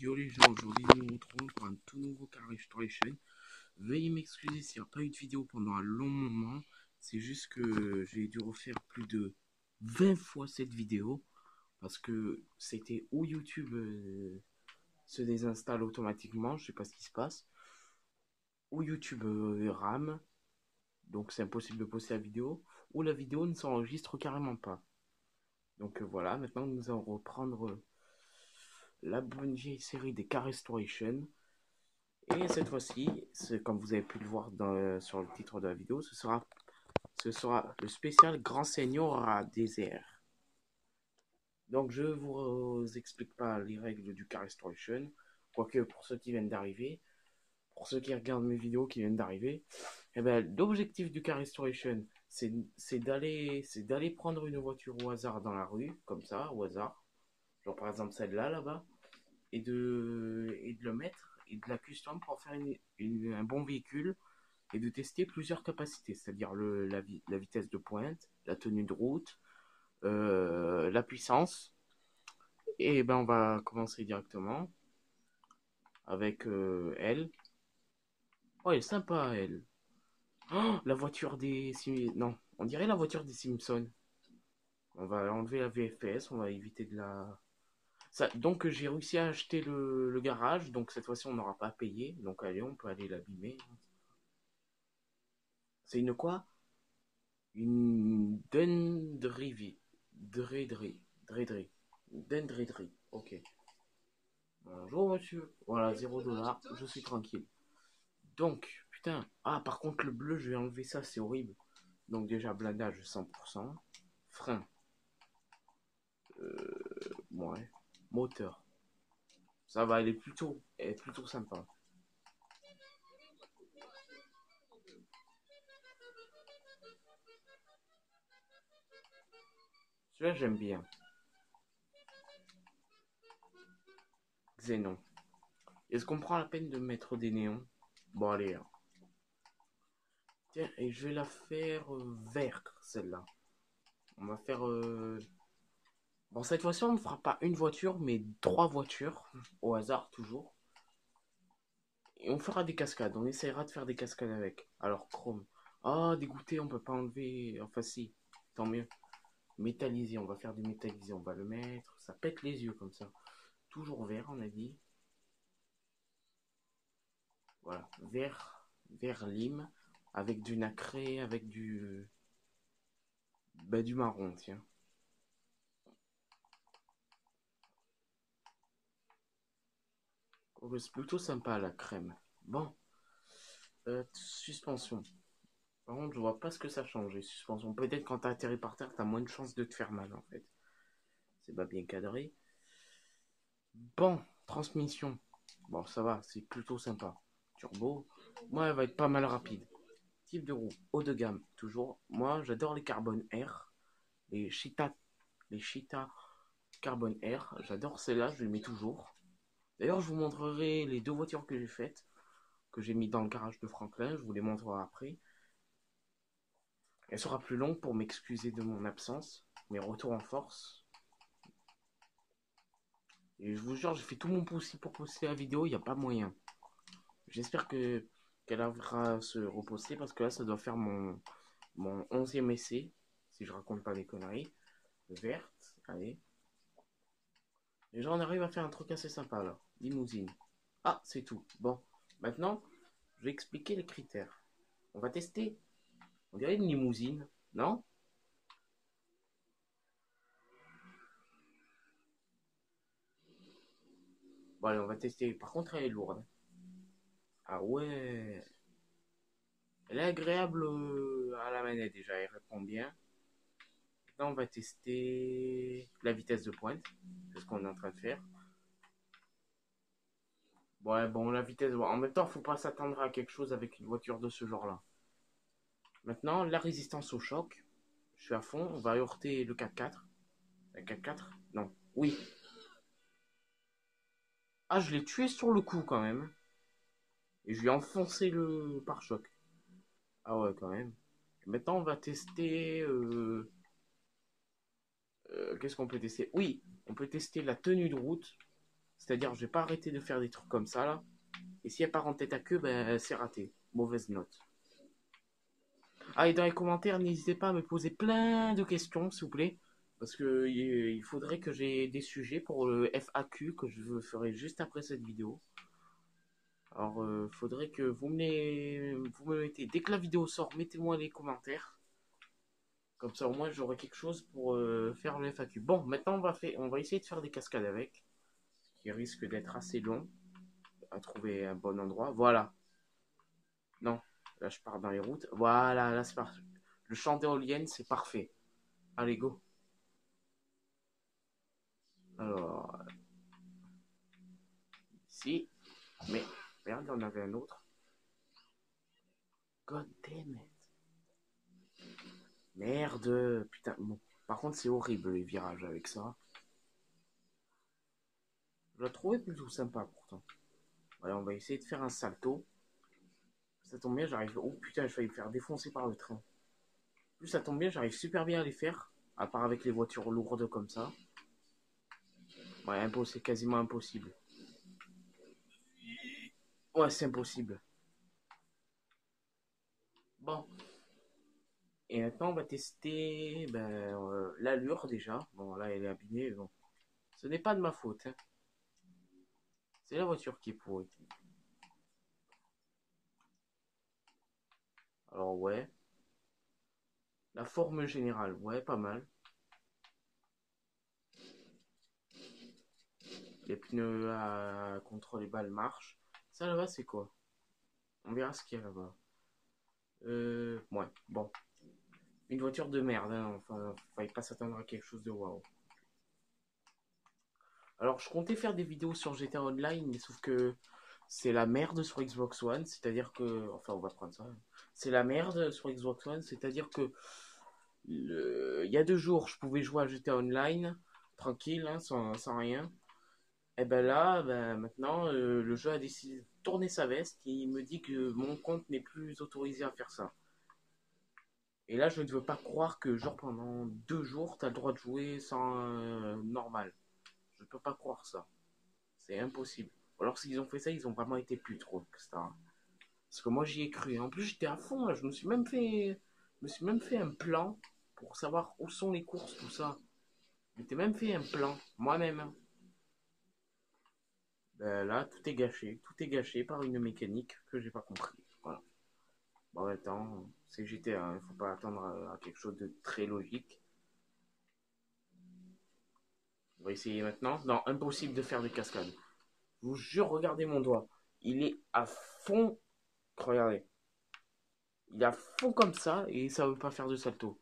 Yo les gens, aujourd'hui nous nous retrouvons pour un tout nouveau Car Restoration. Veuillez m'excuser s'il n'y a pas eu de vidéo pendant un long moment. C'est juste que j'ai dû refaire plus de 20 fois cette vidéo. Parce que c'était où YouTube se désinstalle automatiquement, je sais pas ce qui se passe. Ou YouTube rame, donc c'est impossible de poster la vidéo. Ou la vidéo ne s'enregistre carrément pas. Donc voilà, maintenant nous allons reprendre la bonne vieille série des Car Restoration. Et cette fois-ci, comme vous avez pu le voir sur le titre de la vidéo, ce sera le spécial Grand Seigneur à désert. Donc je vous explique pas les règles du Car Restoration, quoique pour ceux qui viennent d'arriver, pour ceux qui regardent mes vidéos qui viennent d'arriver, eh ben, l'objectif du Car Restoration, c'est d'aller prendre une voiture au hasard dans la rue, comme ça, au hasard, genre par exemple celle-là, là-bas, et de le mettre et de la custom pour en faire un bon véhicule et de tester plusieurs capacités, c'est-à-dire la vitesse de pointe, la tenue de route, la puissance. Et ben on va commencer directement avec elle. Oh, elle est sympa, elle. Oh, la voiture des non, on dirait la voiture des Simpsons. On va enlever la VFS, on va éviter de la. Ça, donc j'ai réussi à acheter le garage, donc cette fois-ci on n'aura pas à payer. Donc allez, on peut aller l'abîmer. C'est une quoi? Une dendrivi. Dendridri. Ok. Bonjour monsieur. Voilà, 0 $. Je suis tranquille. Donc, putain. Ah, par contre, le bleu, je vais enlever ça, c'est horrible. Donc, déjà, blindage 100%. Frein. Ouais. Moteur. Ça va, elle est plutôt sympa. Celui-là, j'aime bien. Xénon. Est-ce qu'on prend la peine de mettre des néons? Bon, allez, hein. Tiens, et je vais la faire vert, celle-là. On va faire. Bon, cette fois-ci, on ne fera pas une voiture, mais 3 voitures, au hasard toujours. Et on fera des cascades. On essaiera de faire des cascades avec. Alors, chrome. Ah, dégoûté, on peut pas enlever. Enfin, si, tant mieux. Métallisé, on va faire du métallisé. On va le mettre. Ça pète les yeux comme ça. Toujours vert, on a dit. Voilà, vert lime. Avec du nacré, avec du. Bah, du marron, tiens. Oh, c'est plutôt sympa la crème. Bon, suspension. Par contre, je vois pas ce que ça change, les suspensions. Peut-être quand t'as atterri par terre, t'as moins de chances de te faire mal, en fait. C'est pas bien cadré. Bon, transmission. Bon, ça va, c'est plutôt sympa. Turbo. Moi, elle va être pas mal rapide. Type de roue, haut de gamme, toujours. Moi, j'adore les Carbon Air. Les Cheetah, les Cheetah Carbon Air. J'adore celles-là, je les mets toujours. D'ailleurs, je vous montrerai les 2 voitures que j'ai faites, que j'ai mis dans le garage de Franklin. Je vous les montrerai après. Elle sera plus longue pour m'excuser de mon absence. Mes retours en force. Et je vous jure, j'ai fait tout mon possible pour poster la vidéo, il n'y a pas moyen. J'espère qu'elle arrivera à se reposter parce que là, ça doit faire mon 11e essai, si je raconte pas des conneries. Verte, allez. Déjà, on arrive à faire un truc assez sympa là. Limousine. Ah, c'est tout. Bon, maintenant, je vais expliquer les critères. On va tester. On dirait une limousine, non? Bon, allez, on va tester. Par contre, elle est lourde. Ah ouais. Elle est agréable à la manette déjà, elle répond bien. Là, on va tester la vitesse de pointe. C'est ce qu'on est en train de faire. Ouais, bon, la vitesse. En même temps, faut pas s'attendre à quelque chose avec une voiture de ce genre-là. Maintenant, la résistance au choc. Je suis à fond. On va heurter le 4x4. Le 4x4? Non. Oui. Ah, je l'ai tué sur le coup quand même. Et je lui ai enfoncé le pare-choc. Ah ouais, quand même. Maintenant, on va tester. Qu'est-ce qu'on peut tester? Oui, on peut tester la tenue de route. C'est-à-dire, je vais pas arrêter de faire des trucs comme ça, là. Et si elle part en tête à queue, ben, c'est raté. Mauvaise note. Ah, et dans les commentaires, n'hésitez pas à me poser plein de questions, s'il vous plaît. Parce que il faudrait que j'ai des sujets pour le FAQ que je ferai juste après cette vidéo. Alors, faudrait que vous me mettez, dès que la vidéo sort, mettez-moi les commentaires. Comme ça, au moins, j'aurai quelque chose pour faire le FAQ. Bon, maintenant, on va essayer de faire des cascades avec. Ce qui risque d'être assez long à trouver un bon endroit. Voilà. Non, là, je pars dans les routes. Voilà, là, c'est parfait. Le champ d'éolienne, c'est parfait. Allez, go. Alors, ici. Mais, merde, il y en avait un autre. God damn it. Merde. Putain, bon. Par contre, c'est horrible les virages avec ça. Je la trouvais plutôt sympa pourtant. Voilà, on va essayer de faire un salto. Ça tombe bien, j'arrive. Oh putain, je failli me faire défoncer par le train. En plus, ça tombe bien, j'arrive super bien à les faire. À part avec les voitures lourdes comme ça. Ouais, c'est quasiment impossible. Ouais, c'est impossible. Bon. Et maintenant, on va tester l'allure déjà. Bon, là, elle est abîmée. Bon. Ce n'est pas de ma faute. Hein. C'est la voiture qui est pourrie. Alors, ouais. La forme générale, ouais, pas mal. Les pneus contre les balles marchent. Ça là-bas, c'est quoi? On verra ce qu'il y a là-bas. Ouais, bon. Une voiture de merde, hein. Enfin, fallait pas s'attendre à quelque chose de waouh. Alors, je comptais faire des vidéos sur GTA Online, mais sauf que c'est la merde sur Xbox One, c'est-à-dire que... Enfin, on va prendre ça. C'est la merde sur Xbox One, c'est-à-dire que... Il y a 2 jours, je pouvais jouer à GTA Online, tranquille, hein, sans rien. Et ben là, maintenant, le jeu a décidé de tourner sa veste et il me dit que mon compte n'est plus autorisé à faire ça. Et là, je ne veux pas croire que, genre, pendant 2 jours, tu as le droit de jouer sans normal. Je ne peux pas croire ça. C'est impossible. Alors, s'ils ont fait ça, ils ont vraiment été plus trop, etc. Parce que moi, j'y ai cru. En plus, j'étais à fond, là. Je me suis même fait un plan pour savoir où sont les courses, tout ça. Je m'étais même fait un plan, moi-même. Hein. Ben là, tout est gâché. Tout est gâché par une mécanique que j'ai pas compris. Voilà. Bon, attends, c'est GTA, hein. Il faut pas attendre à quelque chose de très logique. On va essayer maintenant. Non, impossible de faire des cascades. Je vous jure, regardez mon doigt. Il est à fond. Regardez. Il est à fond comme ça et ça veut pas faire de salto.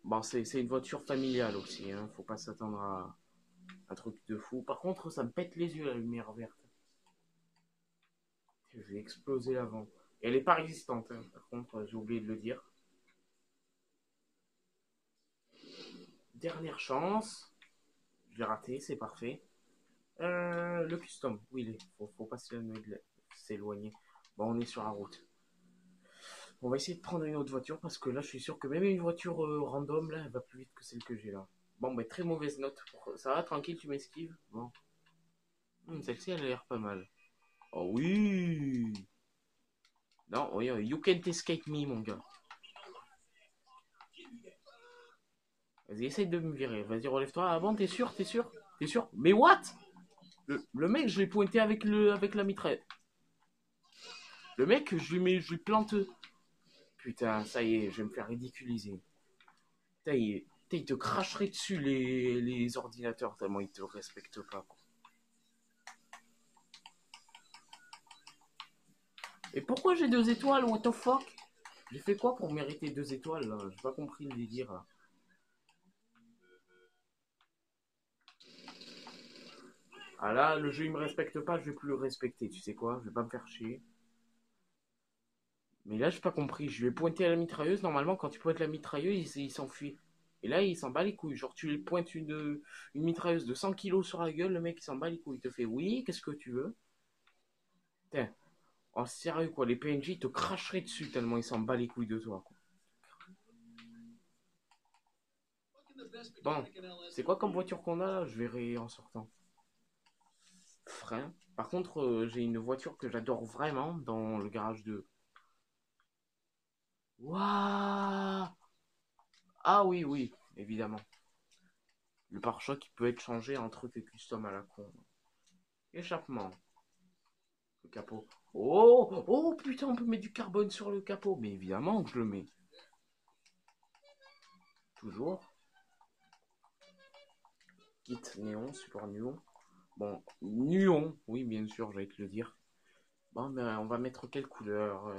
Bon, c'est une voiture familiale aussi. Hein. Faut pas s'attendre à un truc de fou. Par contre, ça me pète les yeux la lumière verte. Je vais exploser l'avant. Et elle est pas résistante. Hein. Par contre, j'ai oublié de le dire. Dernière chance. Je l'ai raté, c'est parfait. Le custom, oui, faut pas s'éloigner. Bon, on est sur la route. On va essayer de prendre une autre voiture parce que là, je suis sûr que même une voiture random, là, elle va plus vite que celle que j'ai là. Bon, très mauvaise note. Ça va, tranquille, tu m'esquives. Bon. Celle-ci, elle a l'air pas mal. Oh oui. Non, oui, you can't escape me, mon gars. Vas-y, essaye de me virer. Vas-y, relève-toi. Ah bon, t'es sûr? T'es sûr? T'es sûr? Mais what? Le mec, je l'ai pointé avec la mitraille. Le mec, je lui plante. Putain, ça y est, je vais me faire ridiculiser. Putain, il te cracherait dessus les ordinateurs tellement ils te respectent pas. Quoi. Et pourquoi j'ai 2 étoiles? What the fuck? J'ai fait quoi pour mériter 2 étoiles là? J'ai pas compris le délire là. Ah là, le jeu il me respecte pas, je vais plus le respecter. Tu sais quoi? Je vais pas me faire chier. Mais là, j'ai pas compris. Je lui ai pointé à la mitrailleuse. Normalement, quand tu pointes la mitrailleuse, il s'enfuit. Et là, il s'en bat les couilles. Genre, tu lui pointes une mitrailleuse de 100 kilos sur la gueule, le mec il s'en bat les couilles. Il te fait oui, qu'est-ce que tu veux? Putain, oh sérieux quoi, les PNJ te cracheraient dessus tellement ils s'en bat les couilles de toi. Quoi. Bon, c'est quoi comme voiture qu'on a là? Je verrai en sortant. frein. Par contre, j'ai une voiture que j'adore vraiment dans le garage de... Waouh! Ah oui, oui, évidemment. Le pare-choc qui peut être changé en truc custom à la con. Échappement. Le capot. Oh! Oh putain, on peut mettre du carbone sur le capot. Mais évidemment que je le mets. Toujours. Kit néon, support néon. Bon, nuon, oui, bien sûr, j'allais te le dire. Bon, ben, on va mettre quelle couleur En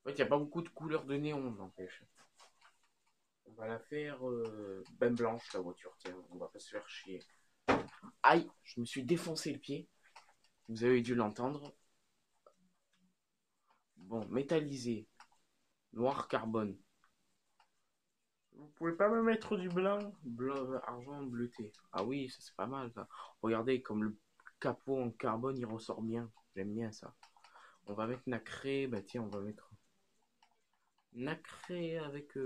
fait, il n'y a pas beaucoup de couleurs de néon, n'empêche. On va la faire ben blanche, la voiture, tiens, on va pas se faire chier. Aïe, je me suis défoncé le pied. Vous avez dû l'entendre. Bon, métallisé. Noir carbone. Vous pouvez pas me mettre du blanc, blanc argent bleuté. Ah oui, ça c'est pas mal ça. Regardez comme le capot en carbone il ressort bien. J'aime bien ça. On va mettre nacré, bah tiens, on va mettre nacré avec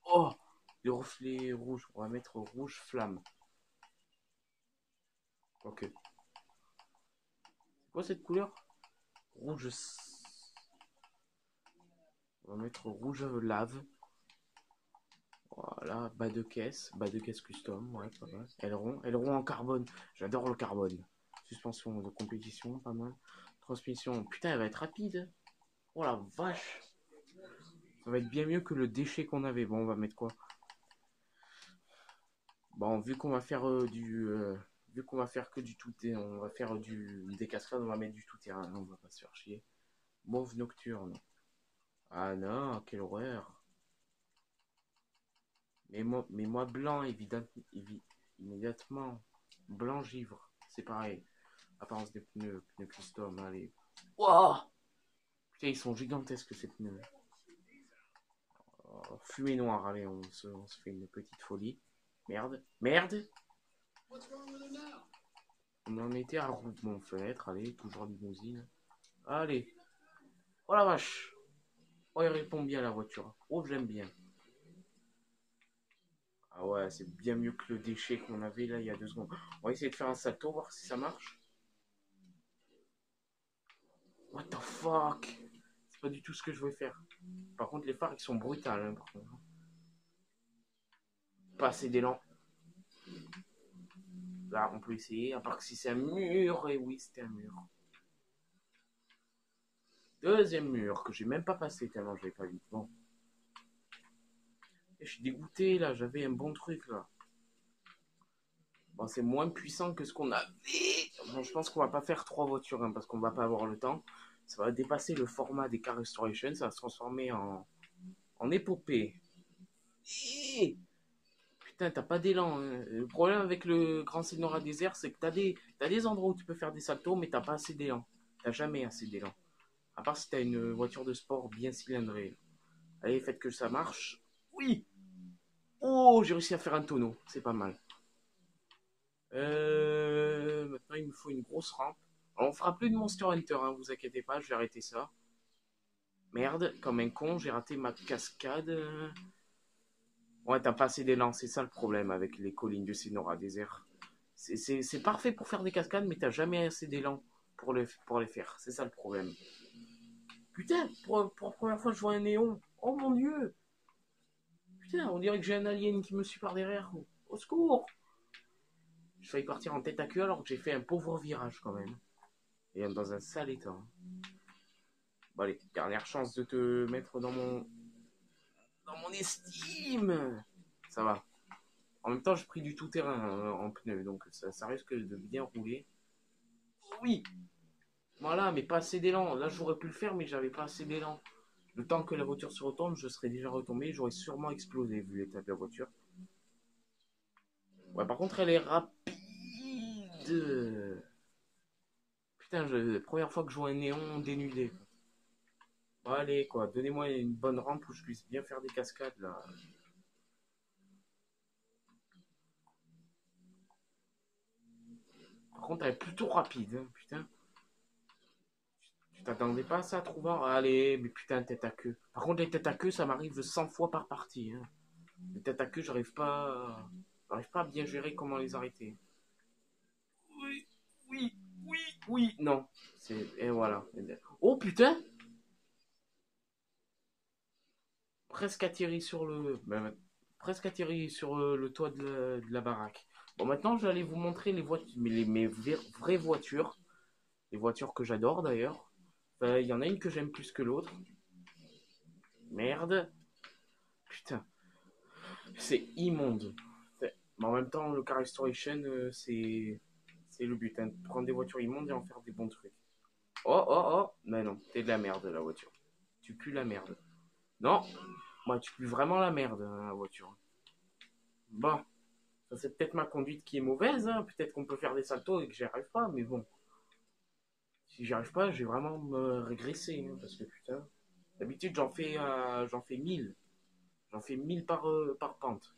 oh, des reflets rouges. On va mettre rouge flamme. Ok. C'est quoi cette couleur? Rouge. On va mettre rouge lave. Voilà, bas de caisse custom, ouais, pas mal. Aileron en carbone, j'adore le carbone. Suspension de compétition, pas mal. Transmission, putain, elle va être rapide. Oh la vache. Ça va être bien mieux que le déchet qu'on avait. Bon, on va mettre quoi? Bon, vu qu'on va faire vu qu'on va faire que du tout terrain, on va faire des cascades, on va mettre du tout terrain. Non, on va pas se faire chier. Mauve nocturne. Ah non, quelle horreur. Mais moi blanc, immédiatement. Blanc givre, c'est pareil. Apparence des pneus custom, allez. Wow. Putain, ils sont gigantesques ces pneus. Oh, fumée noire, allez, on se fait une petite folie. Merde, merde. On en était à regroupement fenêtre, allez, toujours limousine. Allez. Oh la vache. Oh, il répond bien la voiture. Oh, j'aime bien. Ah ouais, c'est bien mieux que le déchet qu'on avait là il y a 2 secondes. On va essayer de faire un salto, voir si ça marche. What the fuck? C'est pas du tout ce que je voulais faire. Par contre, les phares, ils sont brutales. Hein, par contre. Pas assez d'élan. Là, on peut essayer. À part que si c'est un mur. Et oui, c'était un mur. Deuxième mur, que j'ai même pas passé tellement je l'ai pas vu. Bon. Et je suis dégoûté, là. J'avais un bon truc, là. Bon, c'est moins puissant que ce qu'on avait. Bon, je pense qu'on va pas faire 3 voitures, hein, parce qu'on va pas avoir le temps. Ça va dépasser le format des Car Restoration. Ça va se transformer en épopée. Et putain, t'as pas d'élan. Hein. Le problème avec le Grand Senora Désert, c'est que t'as des endroits où tu peux faire des saltos, mais t'as pas assez d'élan. T'as jamais assez d'élan. À part si t'as une voiture de sport bien cylindrée. Allez, faites que ça marche. Oui. Oh, j'ai réussi à faire un tonneau. C'est pas mal. Maintenant, il me faut une grosse rampe. Alors, on fera plus de Monster Hunter, hein, vous inquiétez pas, je vais arrêter ça. Merde, comme un con, j'ai raté ma cascade. Ouais, t'as pas assez d'élan, c'est ça le problème avec les collines du Senora Désert. C'est parfait pour faire des cascades, mais t'as jamais assez d'élan pour les faire. C'est ça le problème. Putain, pour la première fois, je vois un néon. Oh mon dieu! Putain, on dirait que j'ai un alien qui me suit par derrière. Au secours! Je failli partir en tête à queue alors que j'ai fait un pauvre virage quand même. Et dans un sale état. Bon allez, dernière chance de te mettre dans mon estime. Ça va. En même temps, j'ai pris du tout-terrain en pneu, donc ça risque de bien rouler. Oui, voilà, mais pas assez d'élan. Là, j'aurais pu le faire, mais j'avais pas assez d'élan. Le temps que la voiture se retourne, je serais déjà retombé. J'aurais sûrement explosé vu l'état de la voiture. Ouais, par contre, elle est rapide. Putain, première fois que je vois un néon dénudé. Bon, allez, quoi, donnez-moi une bonne rampe où je puisse bien faire des cascades, là. Par contre, elle est plutôt rapide, hein, putain. Tu t'attendais pas à ça, Trouvard? Allez, mais putain, tête à queue. Par contre, les têtes à queue, ça m'arrive 100 fois par partie. Hein. Les têtes à queue, j'arrive pas à bien gérer comment les arrêter. Oui, non. Et voilà. Oh putain! Presque atterri sur le... ben, presque atterri sur le toit de la baraque. Bon, maintenant, je vais aller vous montrer les voitures, mes vraies voitures. Les voitures que j'adore d'ailleurs. Il y en a une que j'aime plus que l'autre. Merde. Putain, c'est immonde. Mais en même temps, le Car Restoration, c'est le but. Hein, de prendre des voitures immondes et en faire des bons trucs. Oh, oh, oh. Mais non, t'es de la merde, la voiture. Tu pues la merde. Non, moi, tu pues vraiment la merde, hein, la voiture. Bon, ça c'est peut-être ma conduite qui est mauvaise. Hein. Peut-être qu'on peut faire des saltos et que j'y arrive pas. Mais bon, si j'y arrive pas, je vais vraiment me régresser. Hein, parce que putain, d'habitude, j'en fais 1000. J'en fais 1000 par pente.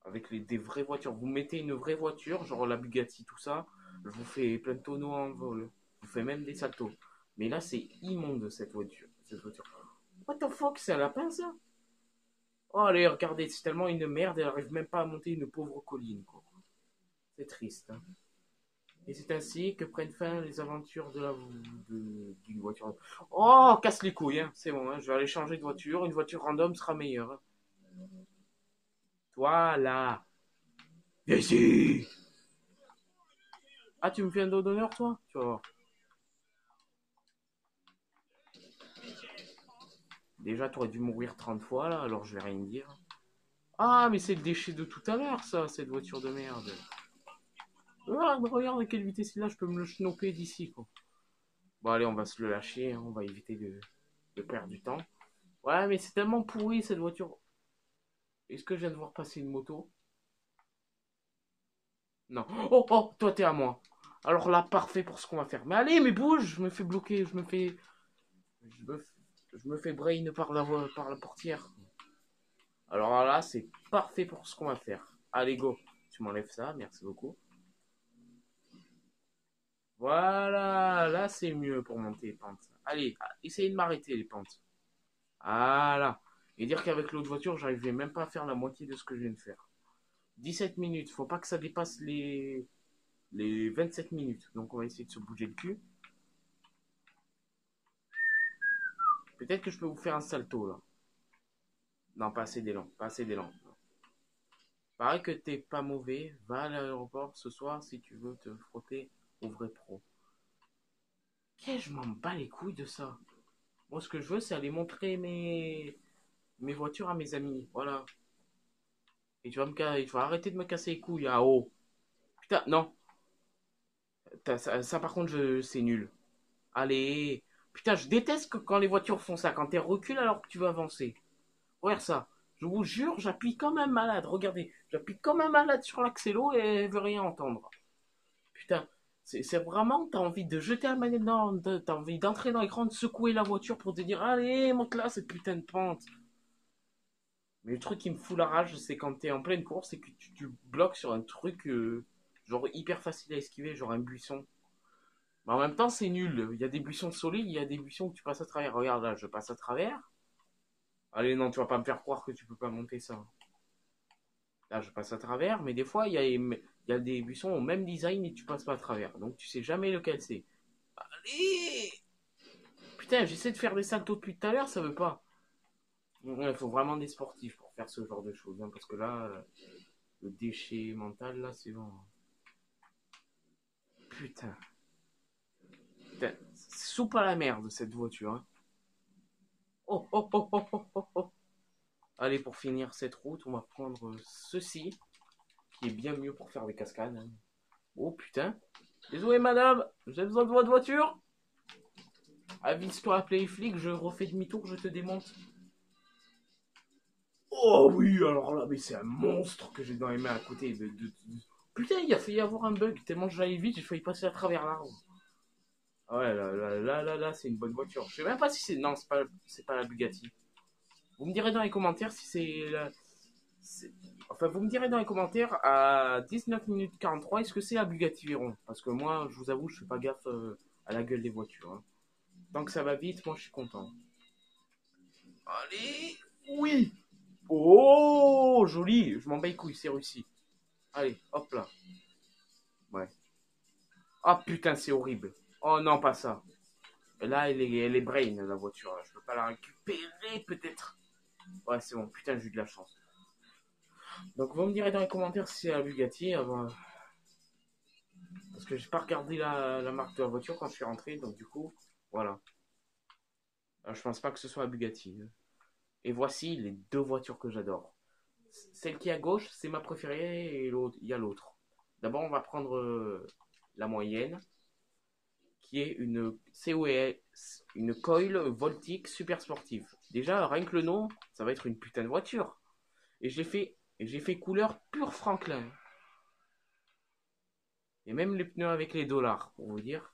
Avec des vraies voitures. Vous mettez une vraie voiture, genre la Bugatti, tout ça, je vous fais plein de tonneaux en vol. Je vous fais même des saltos. Mais là, c'est immonde cette voiture. What the fuck, c'est un lapin ça? Oh, allez, regardez, c'est tellement une merde, elle arrive même pas à monter une pauvre colline, quoi. C'est triste. Hein. Et c'est ainsi que prennent fin les aventures d'une voiture. Oh, casse les couilles, hein. C'est bon, hein. Je vais aller changer de voiture. Une voiture random sera meilleure. Hein. Toi, là. Viens ici. Ah, tu me fais un dos d'honneur, toi? Tu vas voir. Déjà, tu aurais dû mourir 30 fois, là, alors je vais rien dire. Ah, mais c'est le déchet de tout à l'heure, ça, cette voiture de merde. Regarde à quelle vitesse il a, je peux me le chnoper d'ici, quoi. Bon, allez, on va se le lâcher, hein, on va éviter de perdre du temps. Ouais, mais c'est tellement pourri, cette voiture. Est-ce que je viens de voir passer une moto? Non. Oh, oh, toi, t'es à moi. Alors là, parfait pour ce qu'on va faire. Mais allez, mais bouge, je me fais bloquer, Je me, je me fais brain par la portière. Alors là, c'est parfait pour ce qu'on va faire. Allez, go. Tu m'enlèves ça, merci beaucoup. Voilà, là c'est mieux pour monter les pentes. Allez, essayez de m'arrêter les pentes. Voilà. Et dire qu'avec l'autre voiture, j'arrivais même pas à faire la moitié de ce que je viens de faire. 17 minutes, faut pas que ça dépasse les 27 minutes. Donc on va essayer de se bouger le cul. Peut-être que je peux vous faire un salto là. Non, pas assez d'élan, pas assez d'élan. Pareil que t'es pas mauvais, va à l'aéroport ce soir si tu veux te frotter au vrai pro. Qu'est-ce que je m'en bats les couilles de ça. Moi, ce que je veux, c'est aller montrer mes voitures à mes amis. Voilà. Et tu vas arrêter de me casser les couilles. Ah oh. Putain, non. Ça, par contre, c'est nul. Allez. Putain, je déteste quand les voitures font ça. Quand t'es recul alors que tu veux avancer. Regarde ça. Je vous jure, j'appuie comme un malade. Regardez. J'appuie comme un malade sur l'accélo et elle veut rien entendre. Putain. C'est vraiment, t'as envie de jeter la manette t'as envie d'entrer dans l'écran, de secouer la voiture pour te dire, allez, monte là, cette putain de pente. Mais le truc qui me fout la rage, c'est quand t'es en pleine course et que tu bloques sur un truc genre hyper facile à esquiver, genre un buisson. Mais en même temps, c'est nul. Il y a des buissons solides, il y a des buissons que tu passes à travers. Regarde là, je passe à travers. Allez, non, tu vas pas me faire croire que tu peux pas monter ça. Là, je passe à travers, mais des fois, il y a des buissons au même design et tu passes pas à travers. Donc, tu sais jamais lequel c'est. Allez! Putain, j'essaie de faire des saltos depuis tout à l'heure, ça veut pas. Il faut vraiment des sportifs pour faire ce genre de choses. Hein, parce que là, le déchet mental, là, c'est bon. Putain. Putain. Soupe à la merde, cette voiture. Hein. Oh, oh, oh, oh, oh, oh, oh. Allez, pour finir cette route, on va prendre ceci, qui est bien mieux pour faire des cascades. Hein. Oh, putain. Désolé, madame, j'ai besoin de votre voiture. Avise-toi, appeler les flics, je refais demi-tour, je te démonte. Oh oui, alors là, mais c'est un monstre que j'ai dans les mains à côté. Putain, il a failli y avoir un bug. Tellement j'allais vite, j'ai failli passer à travers l'arbre. Ah ouais, là, c'est une bonne voiture. Je sais même pas si c'est... Non, c'est pas la Bugatti. Vous me direz dans les commentaires si Enfin, vous me direz dans les commentaires à 19 minutes 43, est-ce que c'est la Bugatti Veyron? Parce que moi, je vous avoue, je fais pas gaffe à la gueule des voitures. Hein. Tant que ça va vite, moi, je suis content. Allez, oui. Oh, joli. Je m'en bats les couilles, c'est réussi. Allez, hop là. Ouais. Oh putain, c'est horrible. Oh non, pas ça. Là, elle est brain, la voiture. Je peux pas la récupérer, peut-être. Ouais, c'est bon. Putain, j'ai eu de la chance. Donc, vous me direz dans les commentaires si c'est la Bugatti. Parce que j'ai pas regardé la marque de la voiture quand je suis rentré. Donc, du coup, voilà. Je pense pas que ce soit la Bugatti. Et voici les deux voitures que j'adore. Celle qui est à gauche, c'est ma préférée. Et l'autre, il y a l'autre. D'abord, on va prendre la moyenne, qui est une COE, une Coil Voltic super sportive. Déjà, rien que le nom, ça va être une putain de voiture. Et j'ai fait couleur pure Franklin. Et même les pneus avec les dollars, pour vous dire.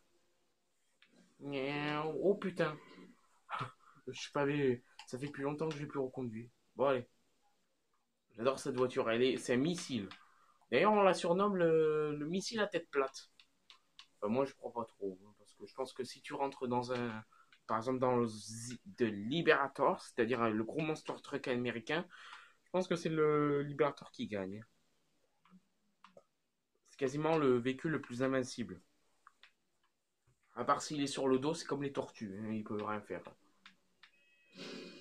Oh putain, je sais pas, ça fait plus longtemps que j'ai plus reconduit. Bon allez, j'adore cette voiture, c'est un missile. D'ailleurs, on la surnomme le missile à tête plate. Enfin, moi, je crois pas trop, hein, parce que je pense que si tu rentres dans par exemple dans le de Liberator, c'est-à-dire le gros monster truck américain, je pense que c'est le Liberator qui gagne. C'est quasiment le véhicule le plus invincible. À part s'il est sur le dos, c'est comme les tortues, hein, il peut rien faire.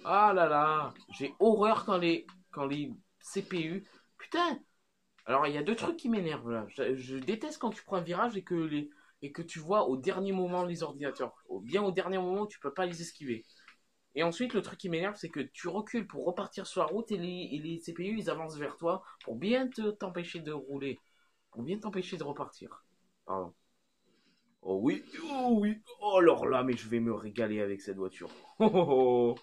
Ah là là, j'ai horreur quand les CPU. Putain. Alors il y a deux trucs qui m'énervent là. Je déteste quand tu prends un virage et que tu vois au dernier moment les ordinateurs. Bien au dernier moment, tu peux pas les esquiver. Et ensuite, le truc qui m'énerve, c'est que tu recules pour repartir sur la route et les CPU ils avancent vers toi pour bien t'empêcher de rouler, pour bien t'empêcher de repartir. Pardon. Oh oui, oh oui. Oh alors là, mais je vais me régaler avec cette voiture. Oh, oh, oh.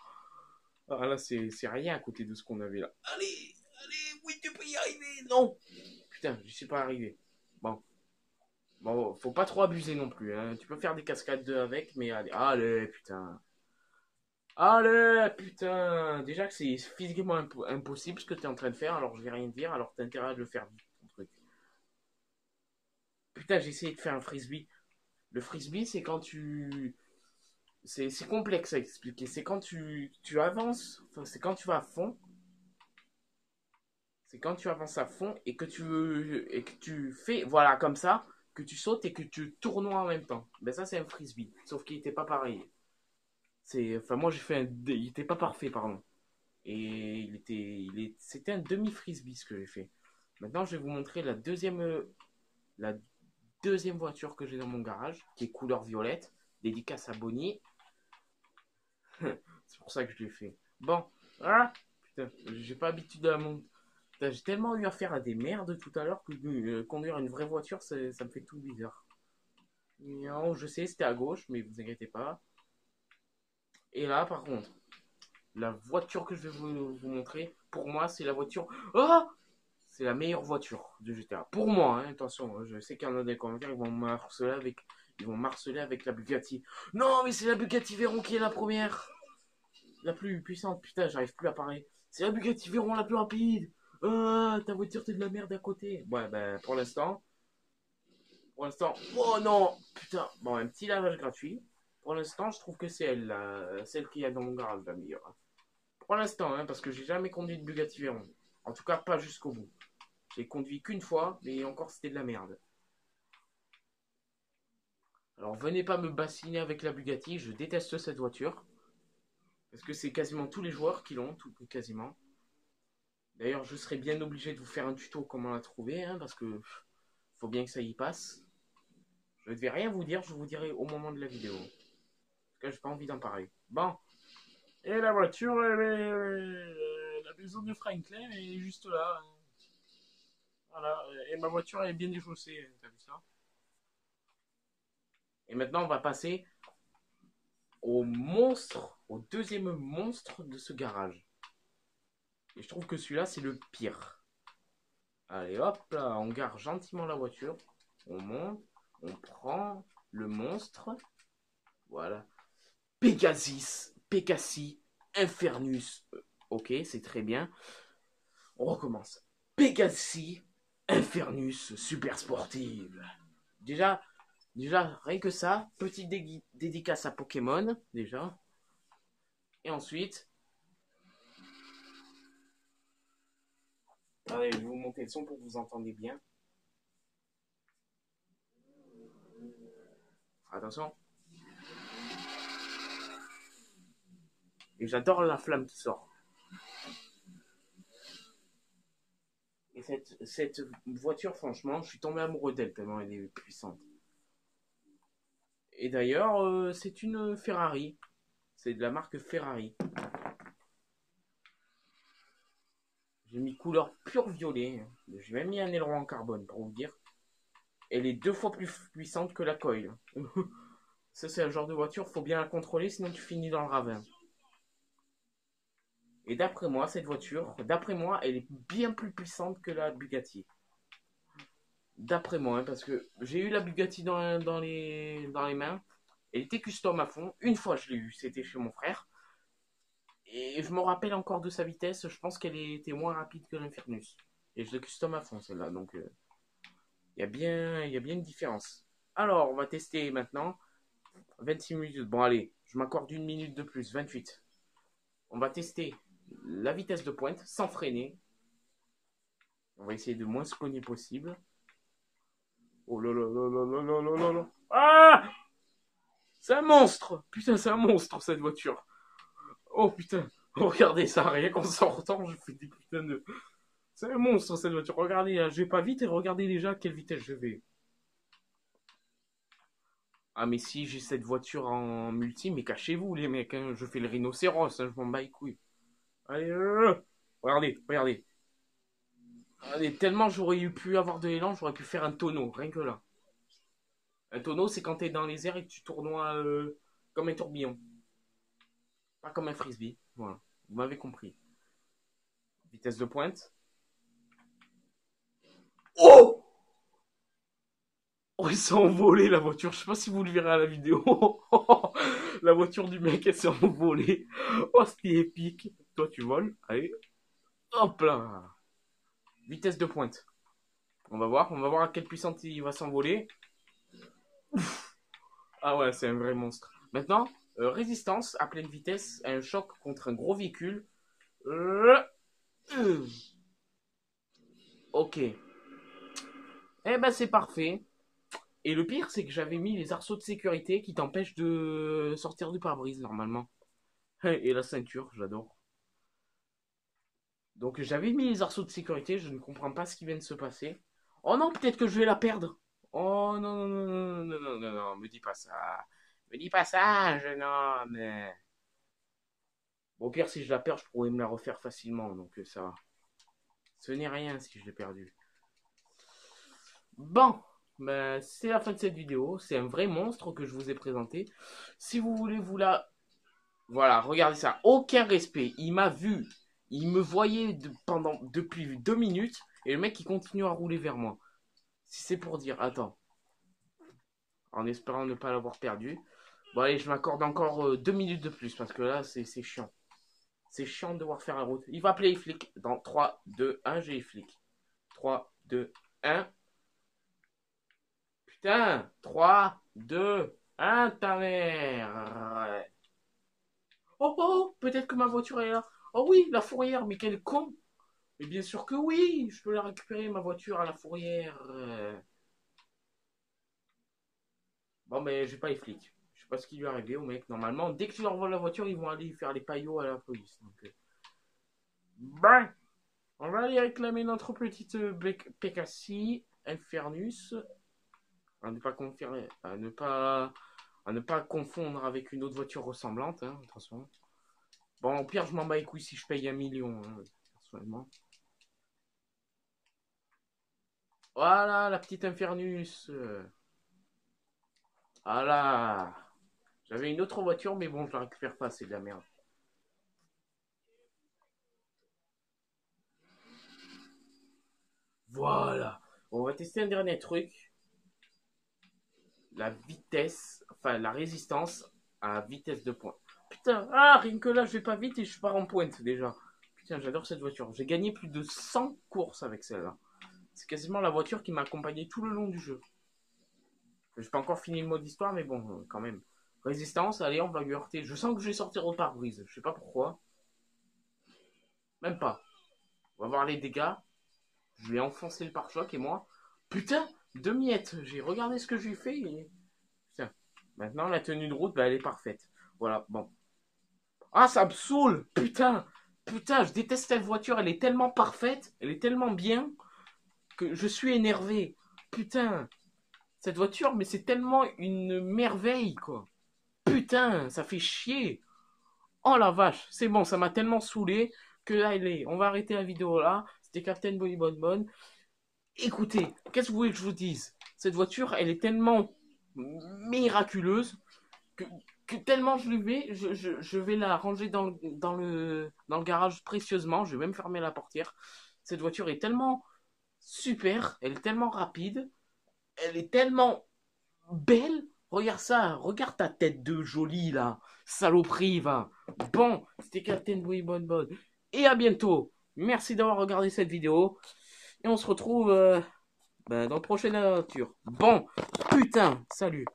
Ah là, c'est rien à côté de ce qu'on avait là. Allez, allez, oui, tu peux y arriver. Non. Putain, je suis pas arrivé. Bon, bon, faut pas trop abuser non plus. Hein. Tu peux faire des cascades avec, mais allez, allez, putain. Allez, putain. Déjà que c'est physiquement impossible ce que tu es en train de faire, alors je vais rien te dire, alors t'as intérêt à le faire vite, ton truc. Putain, j'ai essayé de faire un frisbee. Le frisbee, c'est quand tu... C'est complexe à expliquer. C'est quand tu avances, enfin, c'est quand tu vas à fond. C'est quand tu avances à fond et que tu fais, voilà, comme ça, que tu sautes et que tu tournoies en même temps. Ben ça, c'est un frisbee. Sauf qu'il n'était pas pareil. Enfin, moi, j'ai fait il était pas parfait, pardon. Et c'était un demi-frisbee ce que j'ai fait. Maintenant, je vais vous montrer la deuxième voiture que j'ai dans mon garage, qui est couleur violette, dédicace à Bonnie. C'est pour ça que je l'ai fait. Bon, ah, putain, j'ai pas l'habitude de la monter. J'ai tellement eu affaire à des merdes tout à l'heure que conduire une vraie voiture, ça me fait tout bizarre. Non, je sais, c'était à gauche, mais vous inquiétez pas. Et là, par contre, la voiture que je vais vous montrer, pour moi, c'est la voiture. Oh, c'est la meilleure voiture de GTA. Pour moi, hein, attention, je sais qu'il y en a des commentaires, ils vont marceler avec la Bugatti. Non, mais c'est la Bugatti Veyron qui est la première, la plus puissante. Putain, j'arrive plus à parler. C'est la Bugatti Veyron la plus rapide. Ah, ta voiture, c'est de la merde à côté. Ouais, ben, pour l'instant, oh non, putain. Bon, un petit lavage gratuit. Pour l'instant, je trouve que c'est elle, celle qui est dans mon garage, la meilleure. Hein. Pour l'instant, hein, parce que j'ai jamais conduit de Bugatti Veyron. En tout cas, pas jusqu'au bout. J'ai conduit qu'une fois, mais encore c'était de la merde. Alors venez pas me bassiner avec la Bugatti, je déteste cette voiture. Parce que c'est quasiment tous les joueurs qui l'ont, tout quasiment. D'ailleurs, je serais bien obligé de vous faire un tuto comment la trouver, hein, parce que faut bien que ça y passe. Je ne vais rien vous dire, je vous dirai au moment de la vidéo. Parce que j'ai pas envie d'en parler. Bon. Et la voiture, la maison de Franklin est juste là. Voilà. Et ma voiture elle est bien déchaussée, t'as vu ça? Et maintenant, on va passer au monstre, au deuxième monstre de ce garage. Et je trouve que celui-là, c'est le pire. Allez, hop là, on gare gentiment la voiture. On monte, on prend le monstre. Voilà. Pegasi, Infernus. Ok, c'est très bien. On recommence. Pegasi, Infernus, super sportive. Déjà, déjà, rien que ça, petite dédicace à Pokémon, déjà. Et ensuite, allez, je vais vous monter le son pour que vous entendiez bien. Attention. Et j'adore la flamme qui sort. Et cette voiture, franchement, je suis tombé amoureux d'elle tellement elle est puissante. Et d'ailleurs, c'est une Ferrari. C'est de la marque Ferrari. J'ai mis couleur pure violet. J'ai même mis un aileron en carbone pour vous dire. Elle est 2 fois plus puissante que la Coil. Ça, c'est un genre de voiture, faut bien la contrôler, sinon tu finis dans le ravin. Et d'après moi, cette voiture, d'après moi, elle est bien plus puissante que la Bugatti. D'après moi, hein, parce que j'ai eu la Bugatti dans les mains. Elle était custom à fond. Une fois, je l'ai eu, c'était chez mon frère. Et je me rappelle encore de sa vitesse. Je pense qu'elle était moins rapide que l'Infernus. Et je l'ai custom à fond, celle-là. Donc, il y a bien une différence. Alors, on va tester maintenant. 26 minutes. Bon, allez, je m'accorde une minute de plus. 28. On va tester la vitesse de pointe sans freiner. On va essayer de moins se cogner possible. Oh là là là là là là là là. Ah! C'est un monstre! Putain, c'est un monstre cette voiture. Oh putain, regardez ça, rien qu'en sortant, je fais des putains de. C'est un monstre cette voiture. Regardez, là, je vais pas vite et regardez déjà à quelle vitesse je vais. Ah, mais si j'ai cette voiture en multi, mais cachez-vous les mecs, hein, je fais le rhinocéros, hein, je m'en bats les couilles. Allez, regardez, regardez. Regardez, tellement j'aurais pu avoir de l'élan, j'aurais pu faire un tonneau, rien que là. Un tonneau, c'est quand t'es dans les airs et que tu tournoies comme un tourbillon. Pas comme un frisbee. Voilà, vous m'avez compris. Vitesse de pointe. Oh! Oh, il s'est envolé la voiture. Je sais pas si vous le verrez à la vidéo. La voiture du mec, elle s'est envolée. Oh, c'était épique. Toi, tu voles. Allez. Hop là. Vitesse de pointe. On va voir à quelle puissance il va s'envoler. Ah ouais, c'est un vrai monstre. Maintenant, résistance à pleine vitesse à un choc contre un gros véhicule. Ok. Eh ben, c'est parfait. Et le pire, c'est que j'avais mis les arceaux de sécurité qui t'empêchent de sortir du pare-brise normalement. Et la ceinture, j'adore. Donc j'avais mis les arceaux de sécurité, je ne comprends pas ce qui vient de se passer. Oh non, peut-être que je vais la perdre. Oh non, non, non, non, non, non, non, non, me dis pas ça. Me dis pas ça, jeune homme. Bon, au pire, si je la perds, je pourrais me la refaire facilement, donc ça va. Ce n'est rien si je l'ai perdu. Bon, ben, c'est la fin de cette vidéo. C'est un vrai monstre que je vous ai présenté. Si vous voulez vous la... Voilà, regardez ça. Aucun respect. Il m'a vu. Il me voyait depuis 2 minutes. Et le mec, il continue à rouler vers moi. Si c'est pour dire... Attends. En espérant ne pas l'avoir perdu. Bon, allez, je m'accorde encore 2 minutes de plus. Parce que là, c'est chiant. C'est chiant de devoir faire la route. Il va appeler les flics. Dans 3, 2, 1, j'ai les flics. 3, 2, 1... Putain, 3, 2, 1, ta mère. Oh, oh, peut-être que ma voiture est là. Oh oui, la fourrière, mais quel con. Mais bien sûr que oui, je peux la récupérer, ma voiture à la fourrière. Bon, mais j'ai pas les flics. Je sais pas ce qui lui est arrivé au mec. Normalement, dès que tu leur voles la voiture, ils vont aller faire les paillots à la police. Donc, ben, on va aller réclamer notre petite Pecassi Infernus. À ne pas confondre avec une autre voiture ressemblante, hein, attention. Bon, au pire, je m'en bats les couilles si je paye 1 million, hein, personnellement. Voilà, la petite Infernus. Voilà. J'avais une autre voiture, mais bon, je la récupère pas, c'est de la merde. Voilà. On va tester un dernier truc. La vitesse, enfin la résistance à vitesse de pointe. Putain, rien que là, je vais pas vite et je pars en pointe déjà. Putain, j'adore cette voiture. J'ai gagné plus de 100 courses avec celle-là. C'est quasiment la voiture qui m'a accompagné tout le long du jeu. Je pas encore fini le mode histoire, mais bon, quand même. Résistance, allez, on va lui heurter. Je sens que je vais sortir au pare-brise. Je sais pas pourquoi. Même pas. On va voir les dégâts. Je lui ai enfoncé le pare-choc et moi. Putain, 2 miettes. J'ai regardé ce que j'ai fait et. Putain. Maintenant, la tenue de route, bah, elle est parfaite. Voilà, bon. Ah, ça me saoule. Putain. Putain, je déteste cette voiture. Elle est tellement parfaite. Elle est tellement bien que je suis énervé. Putain. Cette voiture, mais c'est tellement une merveille, quoi. Putain, ça fait chier. Oh la vache, c'est bon, ça m'a tellement saoulé que allez, on va arrêter la vidéo là. C'était Captain Bonnie Bonbon. Écoutez, qu'est-ce que vous voulez que je vous dise? Cette voiture, elle est tellement miraculeuse que, que tellement je vais la ranger dans le garage précieusement. Je vais même fermer la portière. Cette voiture est tellement super, elle est tellement rapide, elle est tellement belle. Regarde ça, regarde ta tête de jolie là, saloperie va. Bon, c'était Captain Boy Bonbon. Et à bientôt. Merci d'avoir regardé cette vidéo. Et on se retrouve dans la prochaine aventure. Bon, putain, salut.